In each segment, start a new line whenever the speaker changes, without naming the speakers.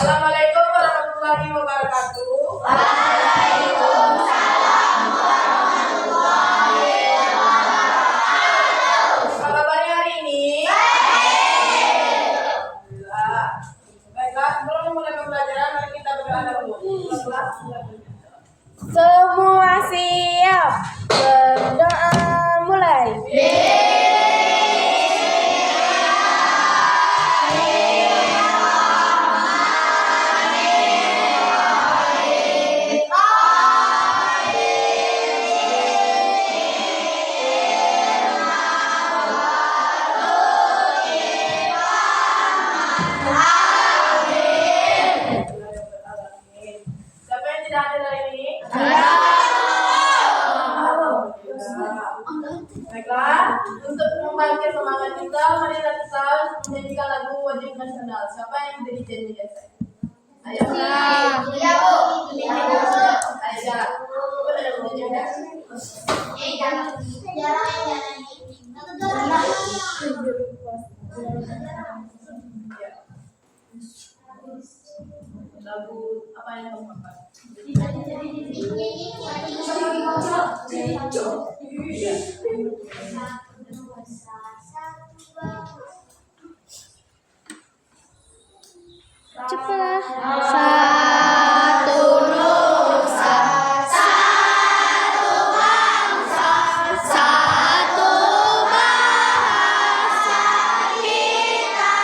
Assalamualaikum warahmatullahi wabarakatuh.
Waalaikumsalam warahmatullahi wabarakatuh.
Apa kabarnya hari ini?
Baik.
Alhamdulillah. Baiklah, sebelum memulai pembelajaran, mari kita berdoa dahulu.
Semua siap, berdoa mulai.
Siapa yang tidak hadir hari ini? Baiklah, untuk membangkit semangat kita, mari kita menyanyikan lagu wajib nasional. Siapa yang menjadi janji saya? Ayo.
Iya, Bu.
Ayo jalan. Coba ada menyanyi ya. Lagu apa yang kamu hafal?
Cepatlah.
Satu nusa, satu bangsa, satu bahasa kita.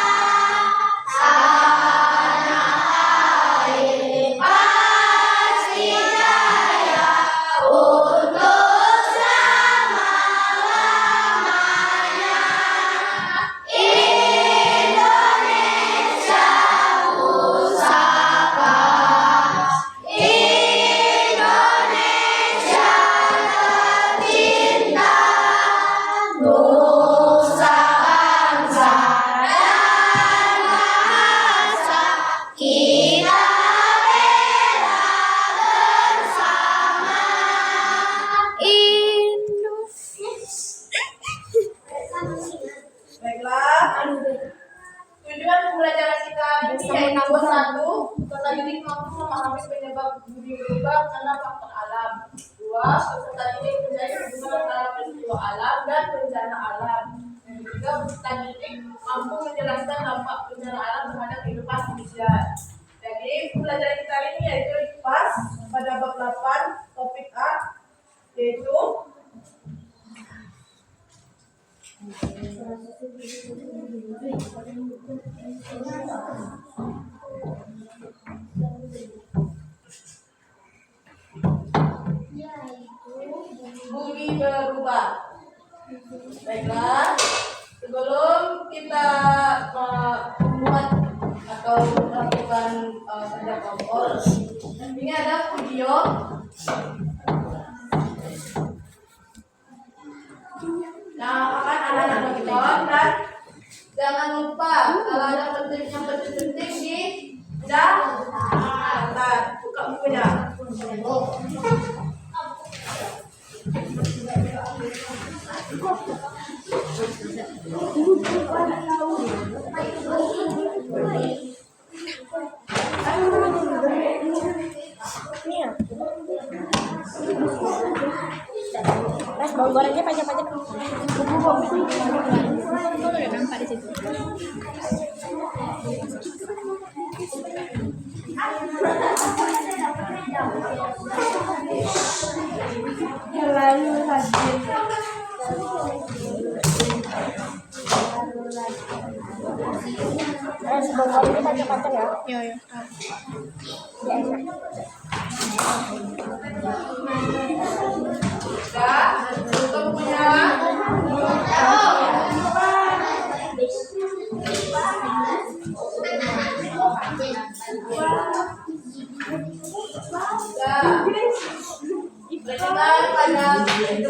Tanah air pasti jaya untuk selama-lamanya. Indonesia pusaka, Indonesia tercinta, nusa bangsa dan bahasa kita bela bersama.
Baiklah. Tujuan pembelajaran kita ini yaitu satu, peserta didik mampu memahami penyebab bumi berubah karena faktor alam. Dua, peserta didik menjadi hubungan antara peristiwa alam dan bencana alam. Yang ketiga, peserta didik mampu menjelaskan dampak bencana alam terhadap kehidupan manusia. Jadi pembelajaran kita hari ini yaitu IPAS pada bab 8 topik A yaitu bumi berubah. Baiklah, sebelum kita membuat atau melakukan kerja kelompok, ini ada video. Nah, akan anak-anak nonton dan jangan lupa kalau ada yang penting di catat, buka bukunya.
Mas, bau gorengnya pajak-pajak. Lalu hadir. Mas, bau gorengnya pajak-pajak ya? Iya, iya. Ya, enak.
Sudah, tutup punya. Berikan pada teman sendiri.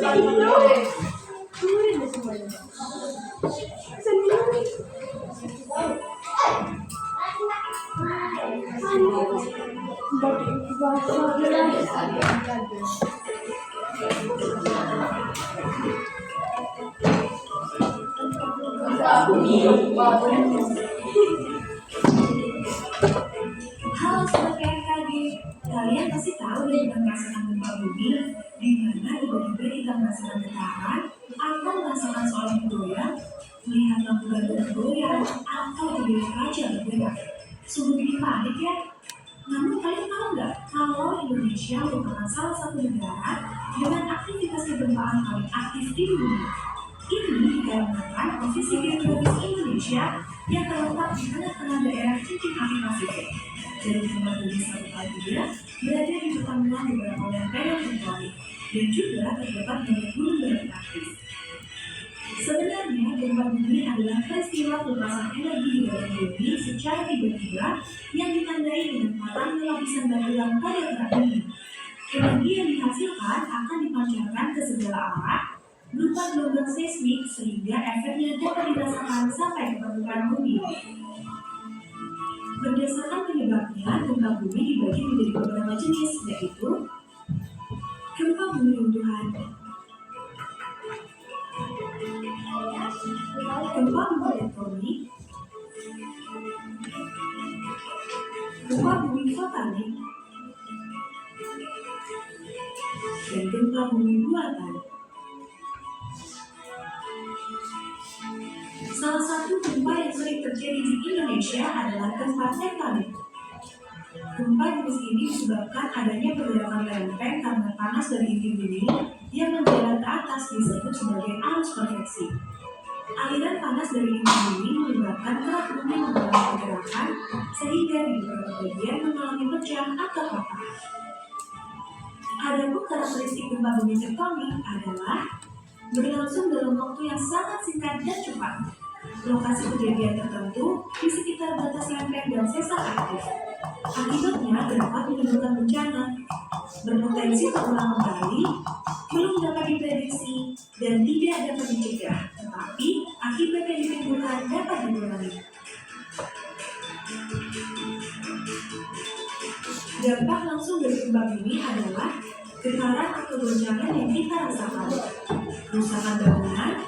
Sobat BMKG, kalian pasti tahu deh tentang merasakan gempa bumi, di mana tiba-tiba kita merasakan getaran, atau merasakan seolah bergoyang, melihat lampu gantung bergoyang, atau bendera kaca bergerak. Sungguh bikin panik ya. Namun kalian tahu nggak kalau Indonesia merupakan salah satu negara dengan aktivitas kegempaan paling aktif di dunia. Ini dikarenakan posisi geografis Indonesia yang terletak di tengah-tengah daerah cincin api Pasifik. Dari gempa bumi 1,3 berada di pertemuan beberapa lempengan tektonik dan juga terdapat banyak gunung berapi aktif. Sebenarnya gempa bumi adalah peristiwa pelepasan energi di dalam bumi secara tiba-tiba yang ditandai dengan patahnya lapisan batuan pada kerak bumi. Energi yang dihasilkan akan dipancarkan ke segala arah berupa gelombang seismik sehingga efeknya dapat dirasakan sampai ke permukaan bumi. Berdasarkan penyebabnya, gempa bumi dibagi menjadi beberapa jenis, yaitu gempa bumi runtuhan, gempa bumi tektonik, gempa bumi vulkanik, dan gempa bumi buatan. Salah satu gempa yang sering terjadi di Indonesia adalah gempa tektonik. Gempa jenis ini disebabkan adanya pergerakan lempeng karena panas dari inti bumi yang menjalar ke atas disebut sebagai arus konveksi. Aliran panas dari inti bumi menyebabkan kerak bumi mengalami pergerakan sehingga di beberapa bagian mengalami pecah atau patah. Adapun karakteristik gempa bumi tektonik adalah berlangsung dalam waktu yang sangat singkat dan cepat. Lokasi kejadian tertentu di sekitar batas lempeng dan sesar aktif. Akibatnya dapat menimbulkan bencana, berpotensi terulang kembali, belum dapat diprediksi, dan tidak dapat dicegah, tetapi akibat yang ditimbulkan dapat dikurangi. Dampak langsung dari gempa bumi adalah getaran atau goncangan yang kita rasakan, kerusakan bangunan,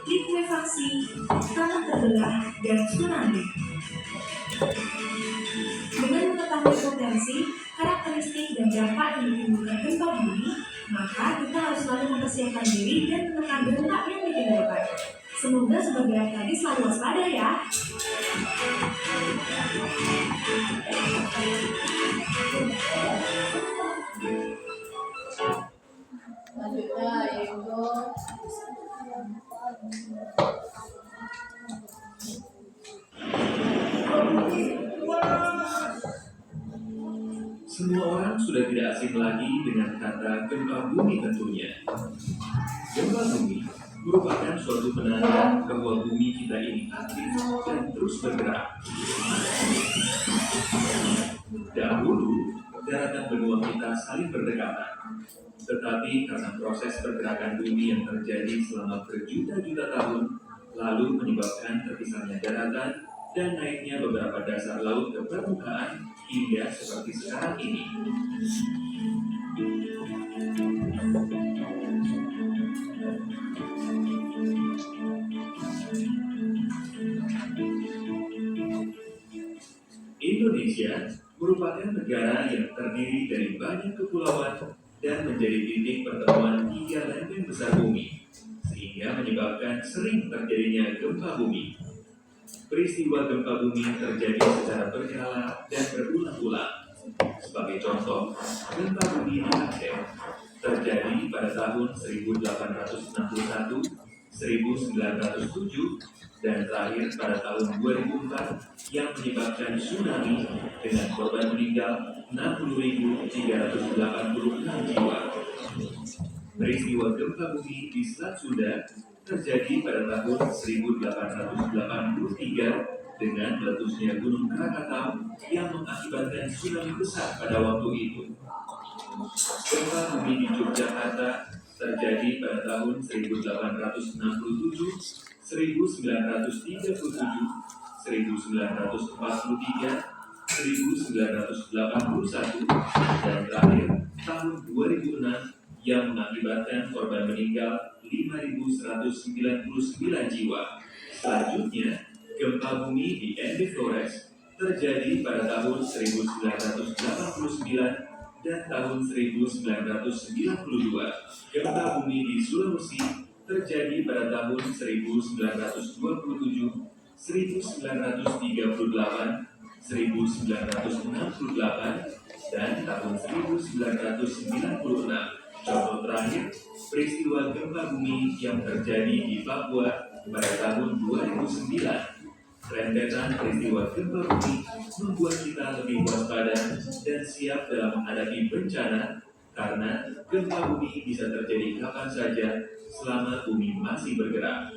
likuifaksi, tanah terbelah, dan tsunami. Dengan mengetahui potensi, karakteristik, dan dampak yang ditimbulkan gempa bumi, maka kita harus selalu mempersiapkan diri dan menekan dampak yang ditimbulkan. Semoga Sobat BMKG selalu waspada ya.
Selanjutnya yaitu
semua orang sudah tidak asing lagi dengan kata gempa bumi tentunya. Gempa bumi merupakan suatu penanda bahwa bumi kita ini aktif dan terus bergerak. Dahulu, daratan benua kita saling berdekatan. Tetapi karena proses pergerakan bumi yang terjadi selama berjuta-juta tahun, lalu menyebabkan terpisahnya daratan dan naiknya beberapa dasar laut ke permukaan hingga seperti sekarang ini. Indonesia merupakan negara yang terdiri dari banyak kepulauan dan menjadi titik pertemuan 3 lempeng besar bumi, sehingga menyebabkan sering terjadinya gempa bumi. Peristiwa gempa bumi terjadi secara berkala dan berulang-ulang. Sebagai contoh, gempa bumi di Aceh terjadi pada tahun 1861, 1907, dan terakhir pada tahun 2004 yang menyebabkan tsunami dengan korban meninggal 60.386 jiwa. Peristiwa gempa bumi di Selat Sunda terjadi pada tahun 1883 dengan meletusnya Gunung Krakatau yang mengakibatkan tsunami besar pada waktu itu. Gempa bumi di Yogyakarta terjadi pada tahun 1867, 1937, 1943, 1981, dan terakhir tahun 2006 yang mengakibatkan korban meninggal 5.199 jiwa. Selanjutnya, gempa bumi di Ende Flores terjadi pada tahun 1989 dan tahun 1992. Gempa bumi di Sulawesi terjadi pada tahun 1927, 1938, 1968, dan tahun 1996. Contoh terakhir, peristiwa gempa bumi yang terjadi di Papua pada tahun 2009. Rentetan peristiwa gempa bumi membuat kita lebih waspada dan siap dalam menghadapi bencana karena gempa bumi bisa terjadi kapan saja selama bumi masih bergerak.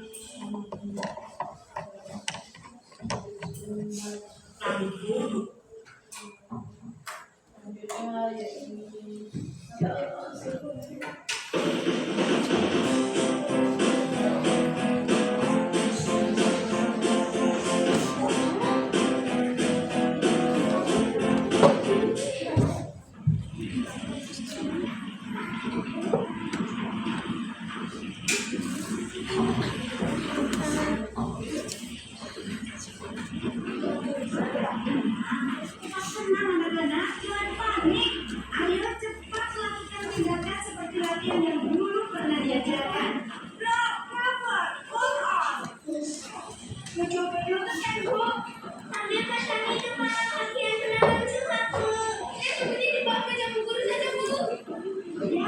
Tenang anak-anak, jangan panik. Ayo cepat lakukan tindakan seperti latihan yang dulu pernah diajarkan. Drop, cover, hold on. Coba dulu kan, Bu. Ambil pasang itu malah latihan penanganan cepat, Bu. Seperti di bawah meja Bu Guru saja, Bu. Ya,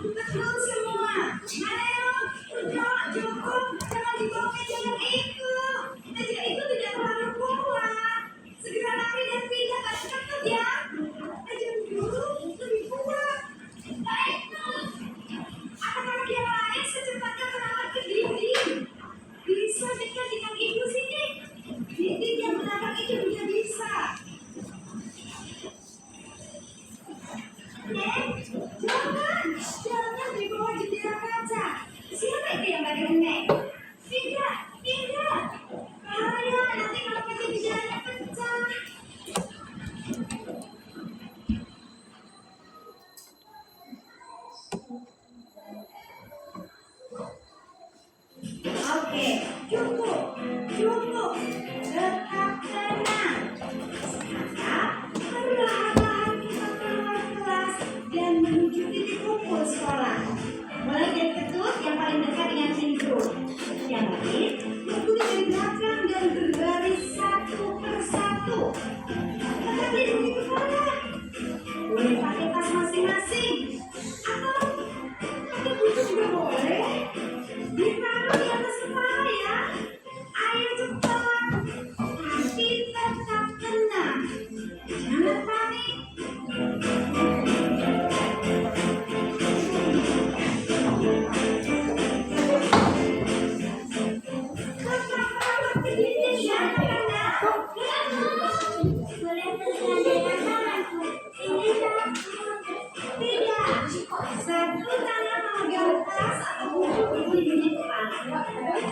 betul semua. Ayo, udah cukup. Jangan di bawah meja yang itu. Meja itu tidak terlalu kuat. Segera lari dan pindah ke tempat ya. Ajar dulu lebih kuat. Baik, Bu. Anak-anak yang lain secepatnya merawat ke dinding. Bisa dekat dengan ibu sini. Dinding yang menapak itu juga bisa. Jangan di bawah jendela kaca. Siapa itu yang pakai Nek? Pindah. Bahaya, nanti kalau kaca jendelanya pecah. Oke, cukup. Tetap tenang. Sekarang perlahan-lahan kita keluar kelas dan menuju titik kumpul sekolah. Mulai dari ketut yang paling dekat dengan pintu. Yang lain mengikuti dari belakang dan berbaris satu persatu. Tetap duduk di kepala. Boleh pakai tas masing-masing atau pakai buku juga boleh. Ditaruh di atas kepala ya. Ayo cepat. Tapi tetap tenang. Jangan panik. Tetap merawat ke dinding ya, anak-anak. Boleh bergandengan tanganku. Ini takut. Tidak. Satu tangan memegang tas atau buku di depan.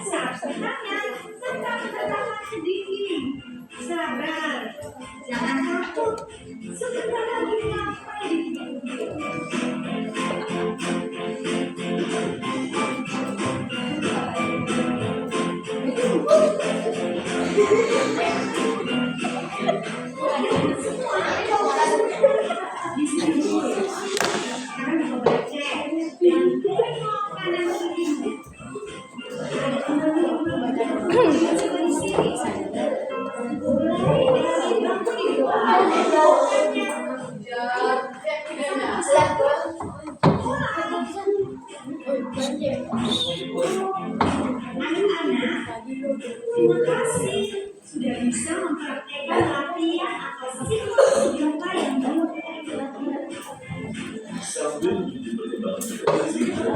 Satu tangan tetap tertahan ke dinding. Sabar. Jangan takut. Sebentar lagi sampai di titik. Di sini dulu. Sekarang coba cek. Dan tengok kanan kiri. Ada teman-teman coba di sini. Mulai dari bangku di bawah. Anak-anak, terima kasih sudah bisa mempraktekkan latihan atau simulasi gempa yang belum dilakukan.
Sambil menuju perkembangan situasi dan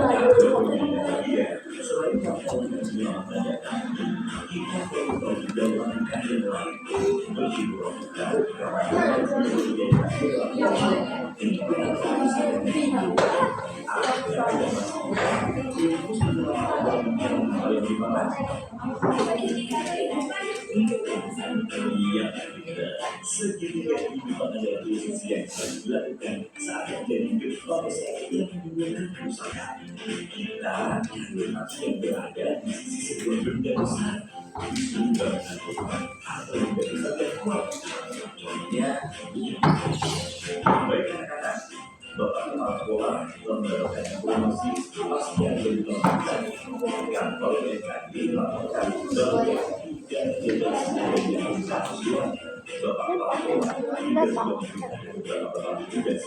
selain faktor keselamatan data, kita perlu tahu juga langkah yang lain berhimbau dan ramai segitiga kehidupan adalah posisi yang harus dilakukan saat terjadi gempa besar yang menimbulkan kerusakan. Kita adalah yang berada di sisi sebuah benda besar, sumber dan korban atau benda besar yang kuat. membagikan informasi kepastian berkelanjutan kantor BKD melaporkan bahwa dan jelas dari kementerian Bapak Lapor tidak melakukan beberapa tugas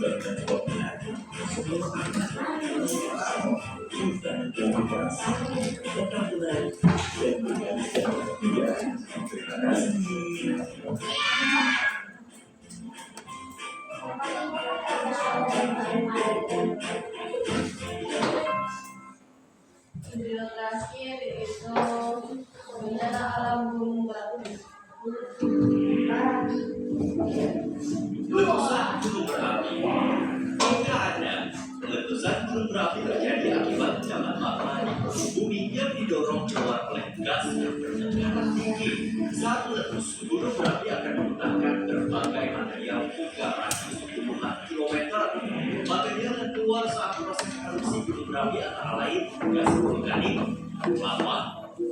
dan koordinasi dan komunikasi penampilan dan bergantian terima kasih.
Yang terakhir yaitu bencana alam gunung berapi.
Letusan gunung berapi. Jika ada letusan gunung berapi terjadi akibat ancaman magma di permukaan bumi yang didorong keluar oleh gas yang bertekanan tinggi. Saat meletus, gunung berapi akan memuntahkan berbagai material hingga radius puluhan kilometer. Material yang keluar saat proses erupsi gunung berapi antara lain gas vulkanik, lava,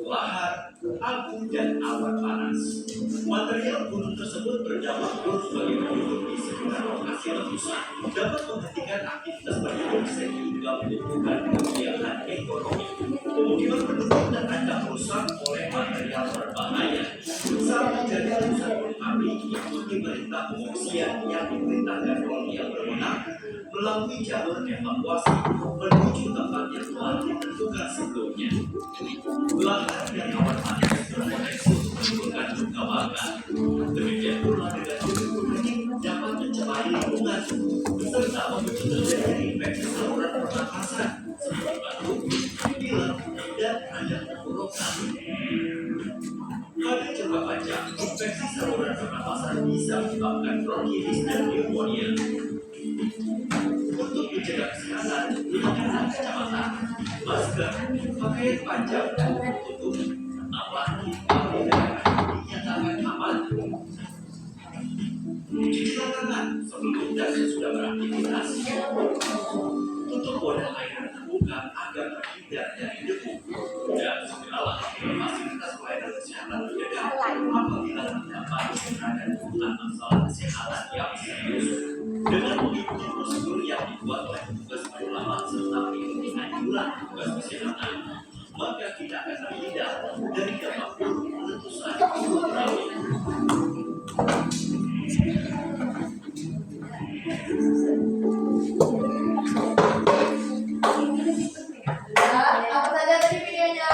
lahar, abu, dan awan panas. Material gunung tersebut berdampak buruk bagi penduduk di sekitar lokasi letusan, dapat menghentikan aktivitas penduduk sehingga menimbulkan kegiatan ekonomi. Pemukiman penduduk dan ancam rusak oleh material berbahaya. Saat terjadi letusan gunung api, ikuti perintah pengungsian yang diperintahkan oleh yang berwenang melalui jalur evakuasi menuju tempat yang telah ditentukan sebelumnya. Lahar dan awan panas berpotensi menimbulkan luka bakar. Demikian pula dengan vulkanik dapat mencemari lingkungan serta memicu terjadinya infeksi saluran pernapasan seperti batuk, pilek, dan radang tenggorokan. Pada jangka panjang, infeksi saluran pernapasan bisa menyebabkan bronkitis dan pneumonia. Untuk menjaga kesehatan, gunakan kacamata, masker, pakaian panjang dan tertutup, apalagi apabila dinyatakan aman. Cuci tangan sebelum dan sesudah beraktivitas. Tutup wadah air terbuka agar terhindar dari debu. Dan segeralah ke fasilitas pelayanan kesehatan terdekat apabila terdapat keberadaan kebutuhan masalah kesehatan yang serius. Dengan mengikuti prosedur yang dibuat oleh petugas penyelamat serta mengikuti anjuran petugas kesehatan, maka kita akan terhindar dari dampak buruk letusan gunung berapi.
Apa saja tadi videonya?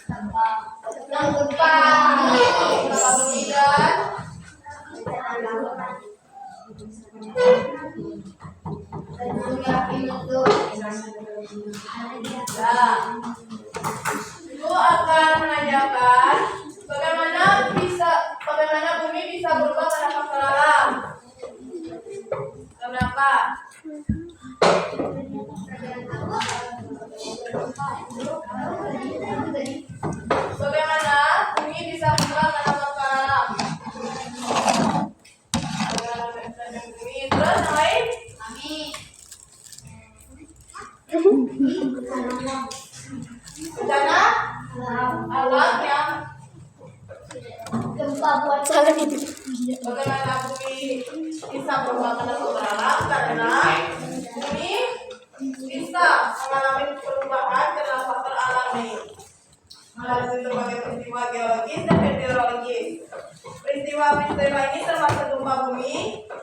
Tentang gempa, tentang bumi dan itu akan menanyakan bagaimana bumi bisa berubah pada faktor alam. Kenapa? Bagaimana bumi bisa berubah pada faktor alam? Bumi terus lain? Bencana alam yang
Salah itu.
bagaimana bumi bisa berubah pada faktor alam karena bumi bisa mengalami perubahan karena faktor alami melalui berbagai peristiwa geologis dan meteorologis. Peristiwa ini termasuk gempa bumi,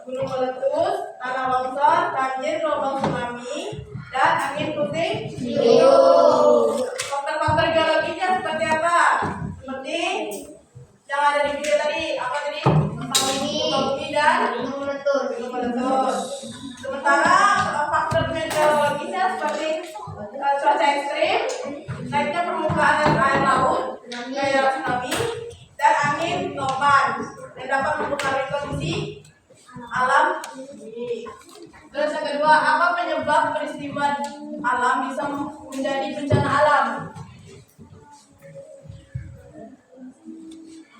gunung meletus, tanah longsor, banjir, gelombang tsunami, dan angin puting beliung. Faktor-faktor geologisnya seperti apa? Seperti yang ada di video tadi, apa tadi? Gempa bumi dan gunung meletus. Sementara faktor meteorologisnya seperti cuaca ekstrim, naiknya permukaan air laut, gaya tsunami, dan angin topan yang dapat mempengaruhi kondisi alam bumi. Terus yang kedua, apa penyebab peristiwa alam bisa menjadi bencana alam?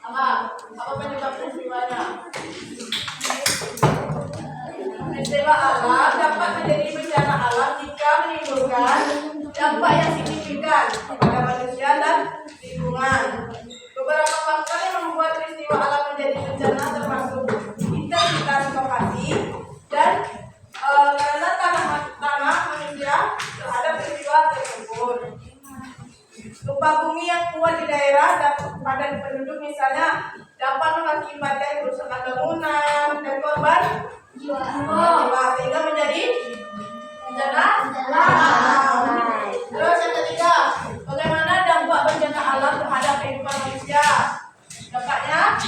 Apa penyebab peristiwanya? Peristiwa alam dapat menjadi bencana alam jika menimbulkan dampak yang signifikan kepada manusia dan lingkungan. Beberapa faktor yang membuat peristiwa alam menjadi bencana termasuk intensitas lokasi dan daerah padat penduduk misalnya dapat mengakibatkan kerusakan bangunan dan korban jiwa sehingga menjadi bencana alam. Terus yang ketiga, bagaimana dampak bencana alam terhadap kehidupan manusia? Dampaknya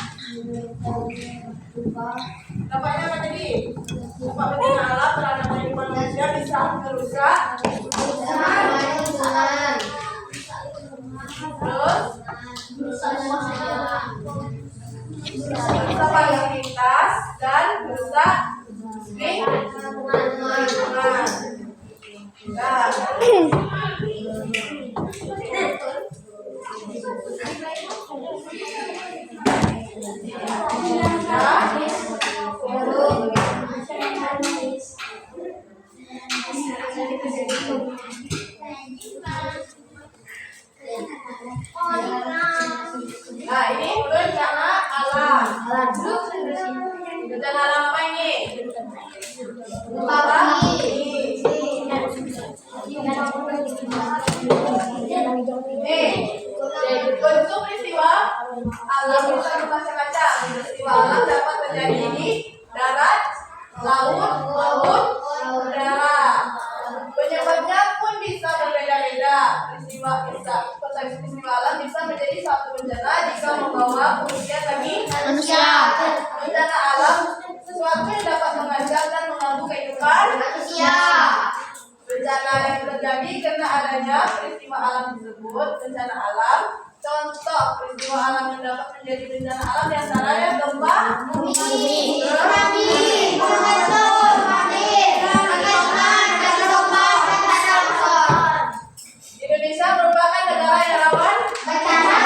apa tadi? Dampak bencana alam terhadap kehidupan manusia bisa merusak merusak lalu lintas dan merusak lingkungan. Nah, ini bencana alam. Bencana alam apa ini? Bentuk peristiwa alam bisa bermacam-macam. Peristiwa alam dapat terjadi di darat, laut, udara. Penyebabnya pun bisa berbeda-beda. Peristiwa alam bisa menjadi suatu bencana jika membawa kerugian bagi manusia. Bencana alam sesuatu yang dapat mengancam dan mengganggu kehidupan manusia. Bencana yang terjadi karena adanya peristiwa alam tersebut bencana alam. Contoh peristiwa alam yang dapat menjadi bencana alam diantaranya gempa bumi, Indonesia merupakan negara yang rawan bencana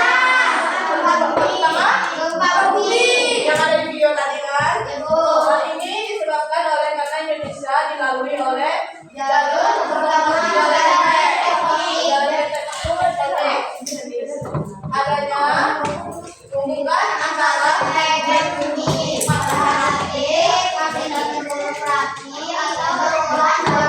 gempa bumi yang ada di video tadi kan. Hal ini disebabkan oleh karena Indonesia dilalui oleh jalur adanya hubungan antara bumi, matahari, dan berapi atau berhubungan dalam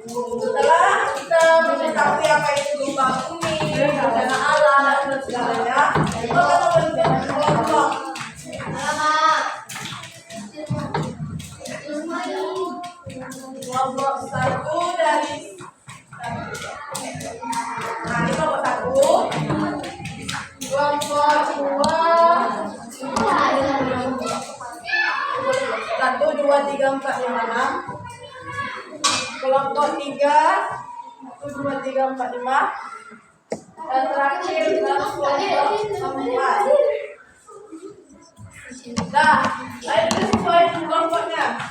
setelah kita mengetahui apa itu gempa bumi, bencana alam dan segalanya, kita akan memberikan kelompok. Kelompok satu dari nah ini kelompok satu, kelompok satu, dua, tiga, empat, lima, enam. Kelompok 3 1, 2, 3, 4, 5 dan terakhir kelompok 4. Nah, ayo kita sesuai kelompoknya.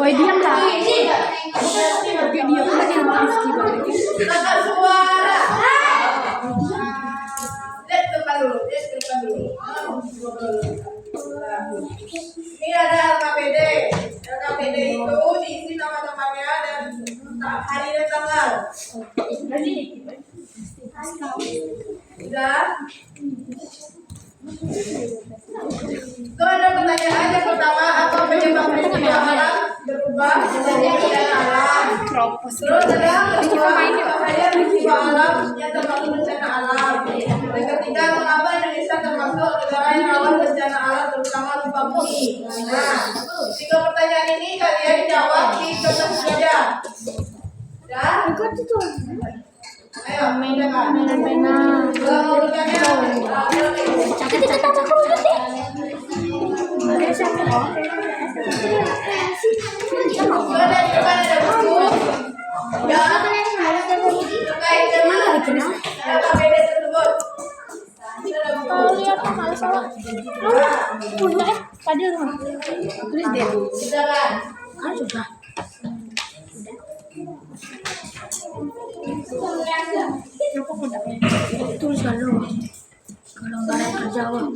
Boy diam lah. Dia lagi Rizky banget.
Angkat suara. Lihat depan dulu. Ini ada LKPD. LKPD itu diisi nama-namanya dan hari dan tanggal. Sudah. Itu ada pertanyaan yang pertama, apa penyebab peristiwa alam berubah menjadi bencana alam? Terus ada kedua, bahaya peristiwa alam yang termasuk bencana alam. Dan ketiga, mengapa Indonesia termasuk negara yang rawan bencana alam terutama gempa bumi? Nah, 3 pertanyaan ini kalian jawab di kertas saja. Ya? Ayo, mainkan.
Tadi rumah. Tulis deh. Kan sudah. Tulis dulu. Kalau nggak ada yang terjawab.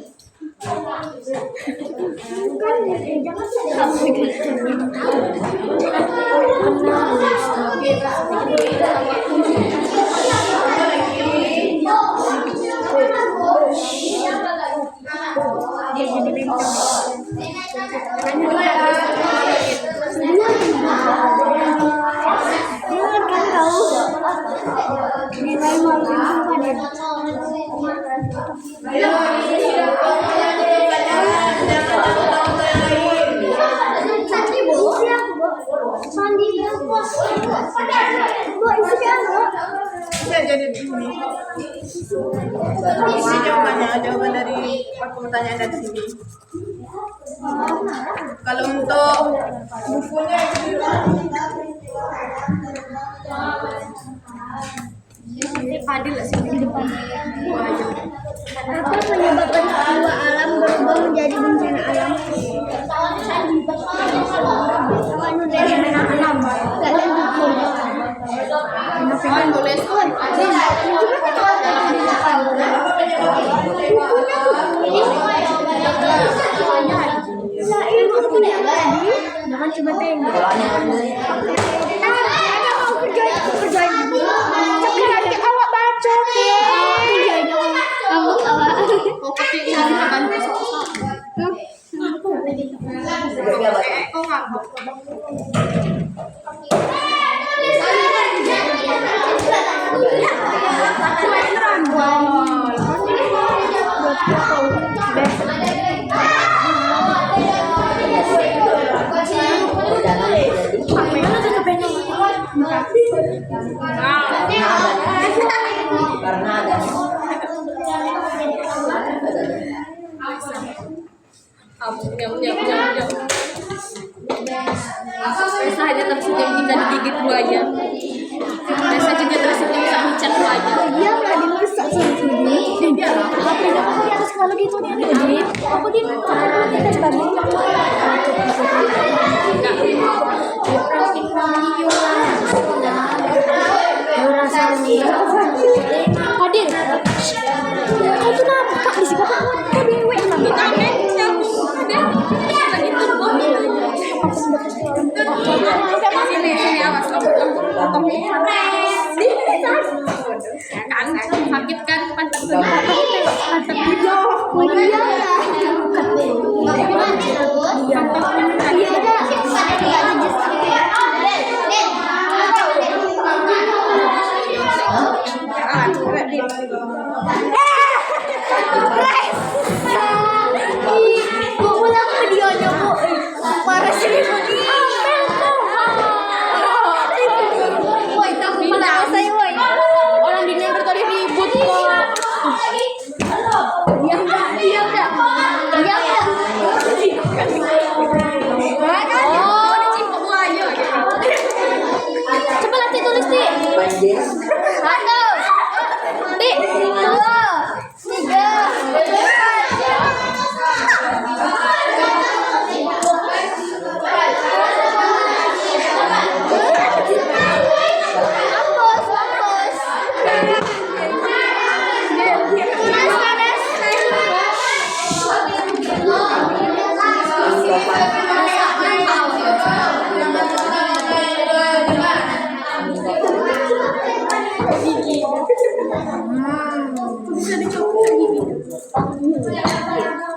Dia jadi bintang. Kan tahu. Nilai malu pada.
Jadi begini. Ini jawaban dari pertanyaan dari sini. Kalau untuk bukunya
Ini Fadil sih di depan. Apa menyebabkan peristiwa alam berubah menjadi bencana alam? Anu dari bencana alam. Kalian betul.
Kenapa tulis?
Jangan cuma tengok. Ada mau kerja. Nanti awak baca awak.
Oh, ketik ini akan besok. Oh, ngabuk.
Resa hanya tersenyum jika digigit buaya. Resa juga tersenyum saat hujan buaya. Dia nggak dimasak sendiri. Apa yang di atas kalau gitu dia gede. Aku di atas tadi. Hadir. Kau tuh kenapa kak di sini kok dewe nanti kaget aku ada lagi tuh sini awas kamu kan sakit kan pantat orang di neighbor tadi ribut kok. Dia udah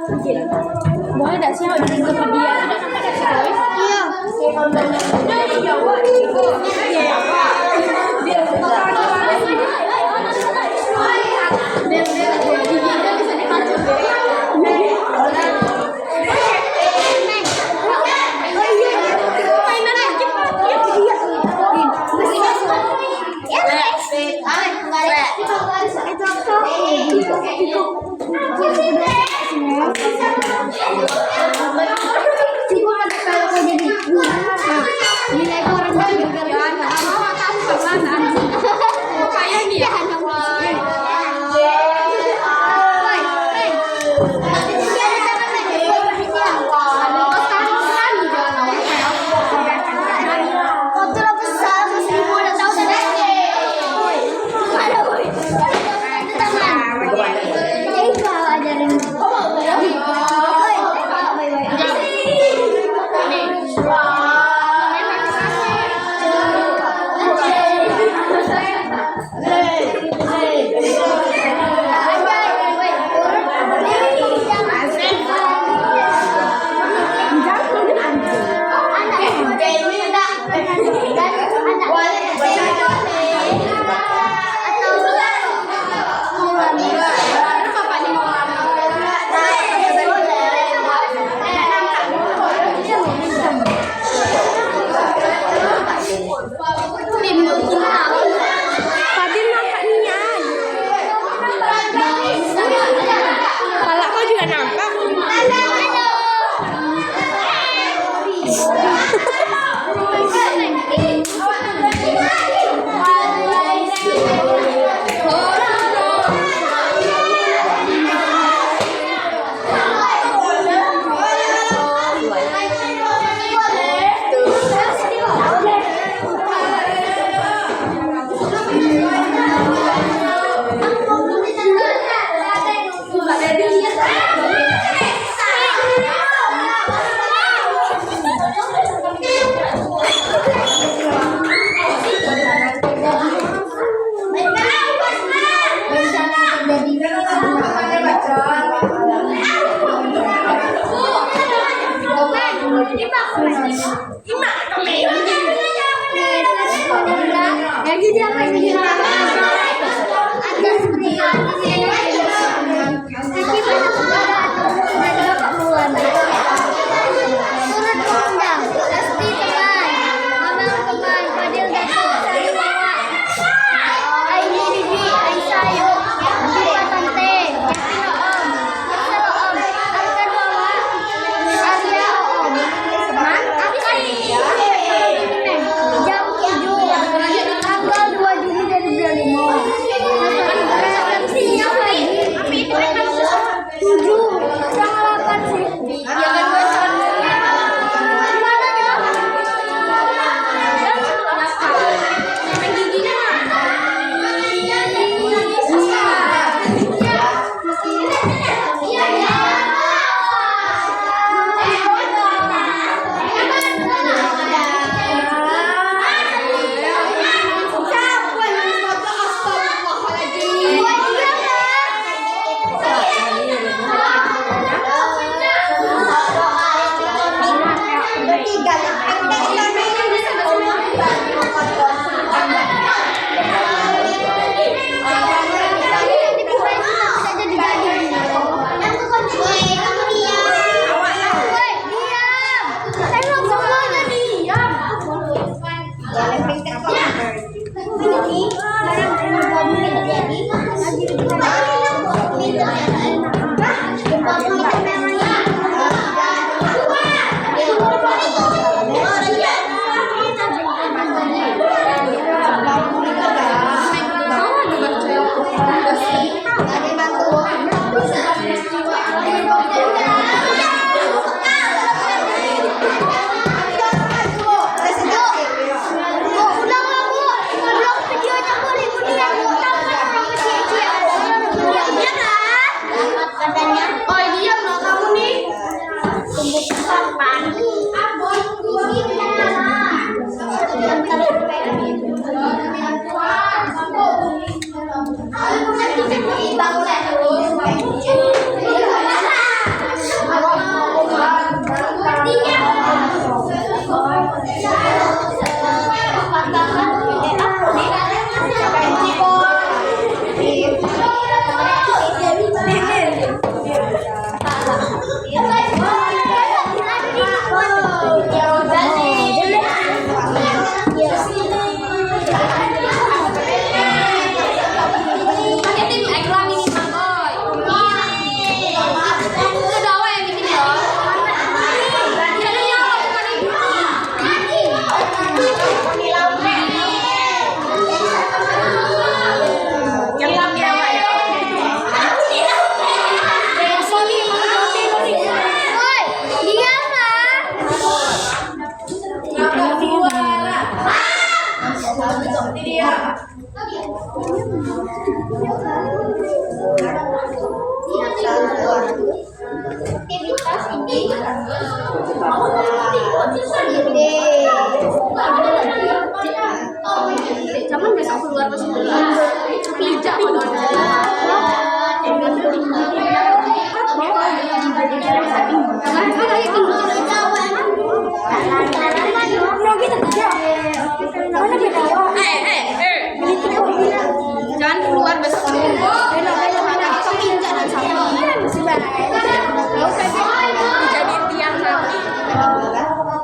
Boleh enggak sih kalau bikin ke dia? Udah sampai dari situ. Iya. Dari Jawa. Biar giginya bisa dipacu deh. Mainan lagi Jangan besok keluar masuk dulu. Lidah jangan keluar besok dulu. Dijadiin tiang nanti.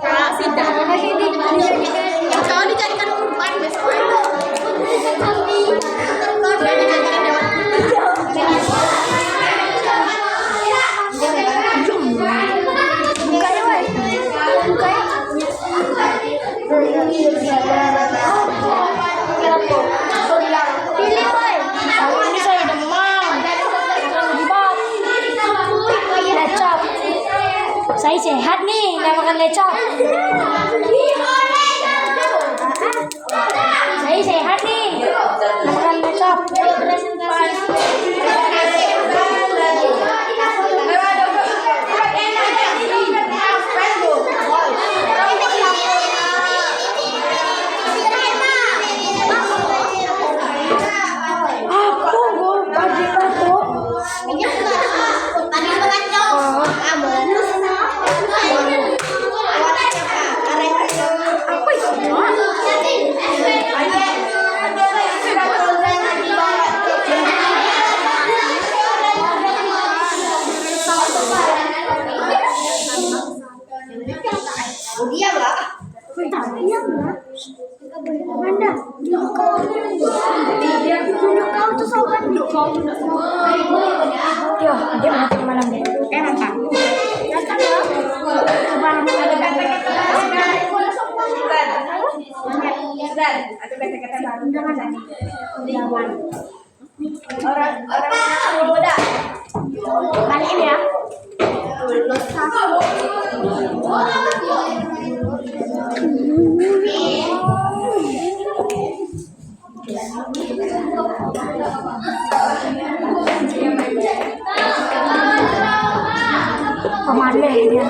Kalau sidang jangan dijadikan kurban besok. Jangan dijadikan hewan
Saya sehat nih, nggak makan lecok. Saya sehat nih, nggak makan lecok. Aku gue pagi batu. Yo, dia mati malam deh.
enak kan?
Orang muda.
Balikin ya. Pemale dia.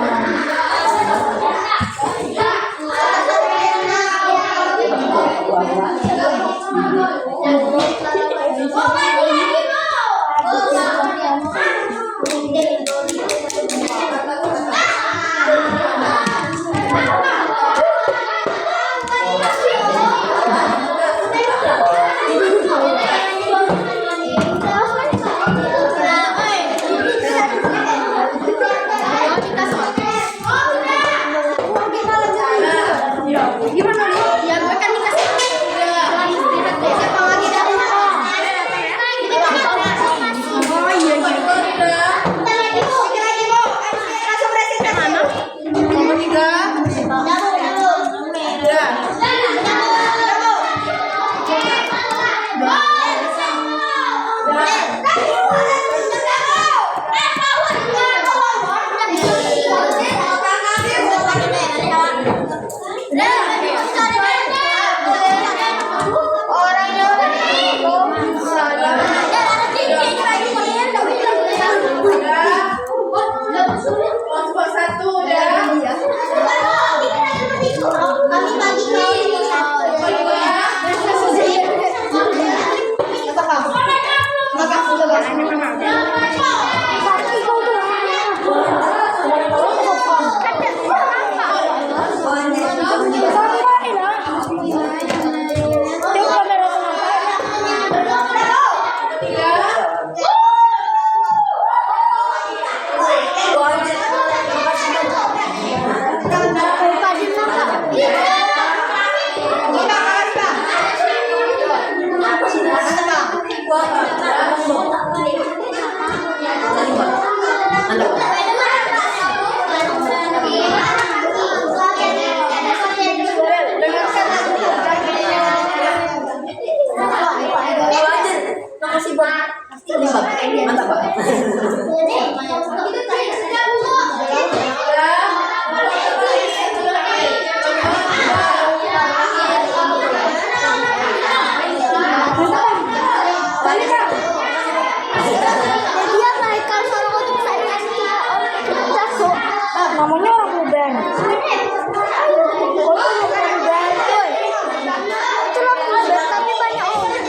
Namanya orang udan. Itu lampu udan tapi banyak omong.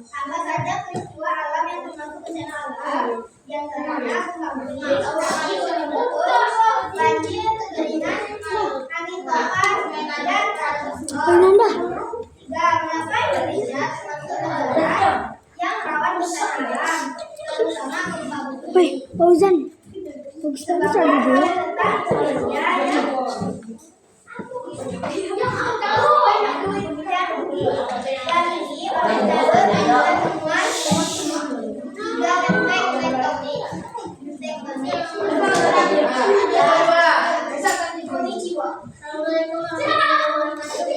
Apa saja peristiwa alam yang termasuk bencana alam yang terkena pembangunan banjir, kekeringan, angin topan, dan
Fernanda.
Mengapa Indonesia termasuk negara yang rawan bencana alam?
Wih, Fauzan. Bagus bagus ada dulu.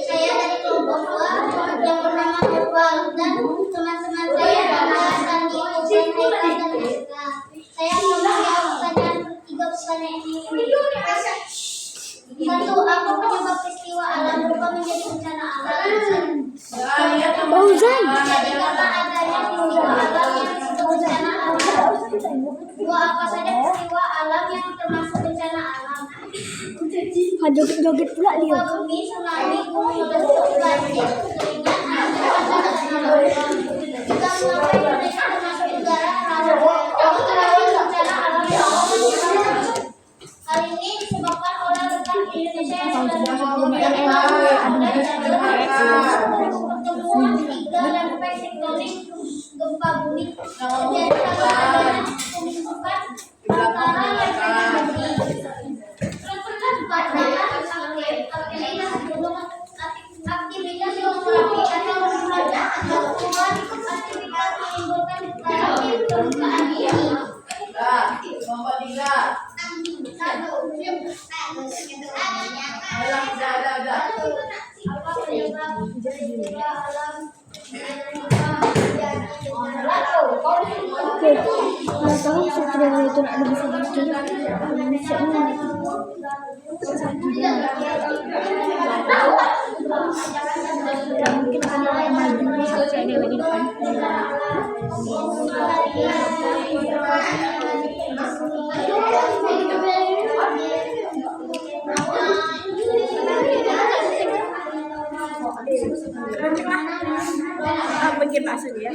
Saya dari kelompok 2 yang bernama Iqbal dan teman-teman saya adalah Sandi, Hussein, Haikal, dan Rizka. Saya mau menjawab pertanyaan 3 pertanyaan ini. 1. Apa penyebab peristiwa alam berubah menjadi bencana alam?
Fauzan.
Karena adanya peristiwa alam yang disebut bencana alam. 2. Apa saja peristiwa alam yang termasuk bencana alam?
Joget-joget pula dia.
Gempa bumi, tsunami, gunung meletus, banjir, kekeringan, dan bencana. Jika mengapa Indonesia termasuk negara bencana alam yang hal ini disebabkan oleh letak Indonesia yang pertemuan 3 lempeng tektonik gempa bumi terjadi karena adanya pembentukan antara lempengan bumi. Aktivitas geografi atau pertumbuhan aktivitas menimbulkan permukaan ini.
Kelompok 3.
Apa penyebab peristiwa alam
Oke, nggak tahu sutradara itu ada bisa baca Indonesia ini. Mungkin karena maju saya dewa di depan.
Bikin bakso dia.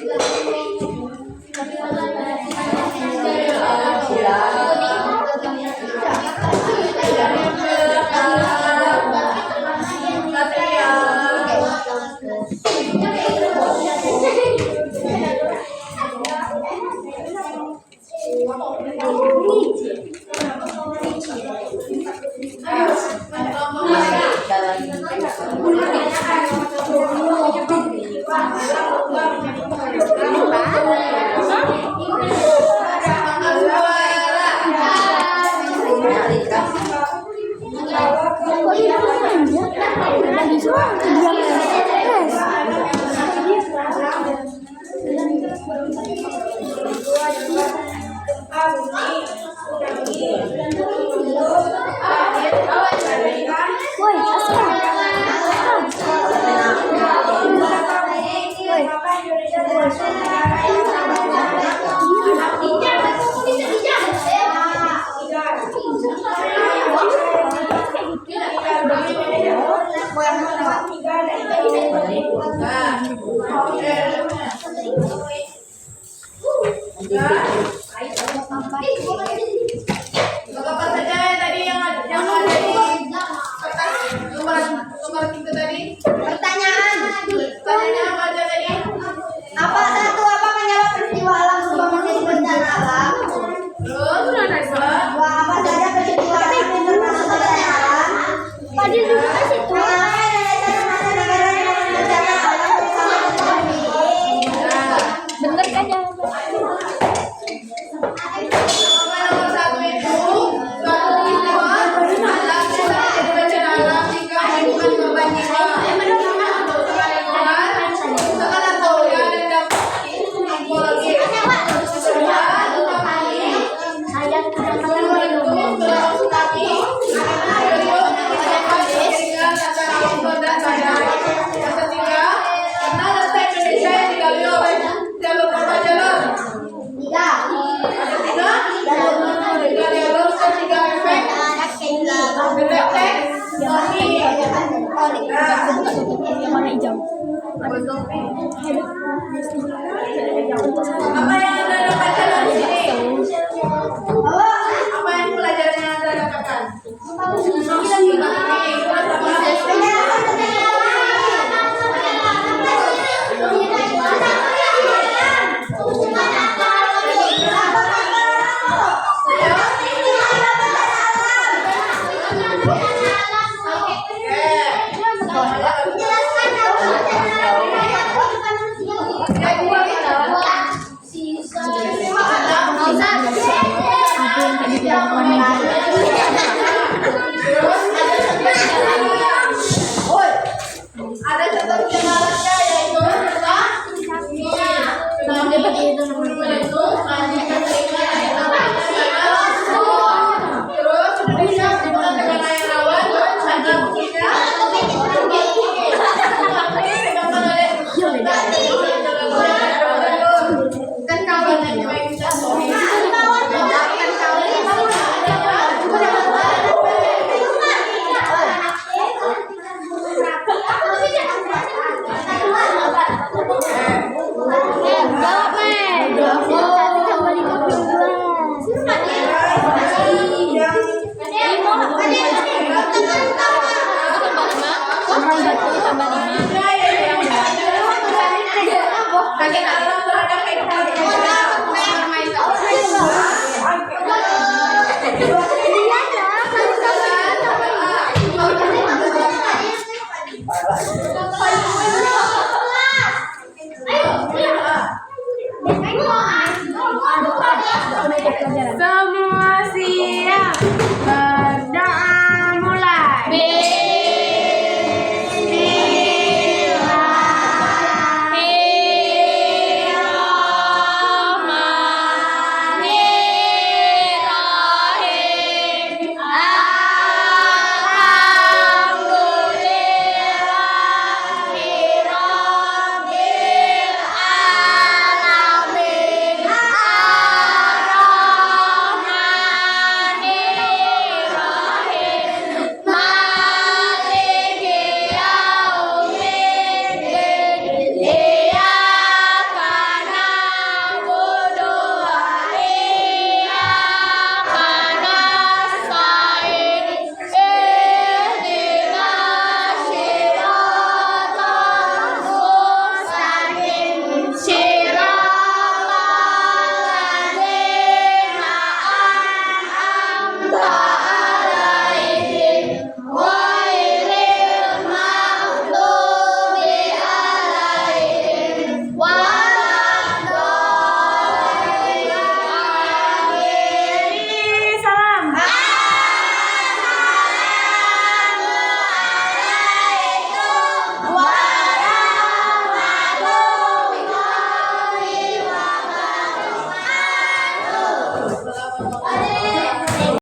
Apa saja tadi yang ada di nomor kita tadi? Pertanyaannya apa aja tadi?
Apa penyebab peristiwa alam berubah menjadi bencana alam?
Terus kedua,
Apa saja peristiwa alam yang termasuk bencana alam?
Fadil juga ke situ. Bener kan ya?
nomor 1 itu suatu peristiwa alam yang bencana alam jika menimbulkan korban jiwa, kerusakan lingkungan, kerusakan atau ya dan dampak ekologis. Kedua, gempa bumi.
Saya
Kedua, tsunami. Kedua, kekeringan antara longsor dan badai. Yang ketiga, karena letak Indonesia yang dilalui oleh jalur berapa jalur? 3 jalur dan 3 efek. Efek
yang warna hijau.
apa yang Anda dapatkan di sini? Apa yang pelajaran yang Anda dapatkan?
yang kayak gitu ya, bukan meja.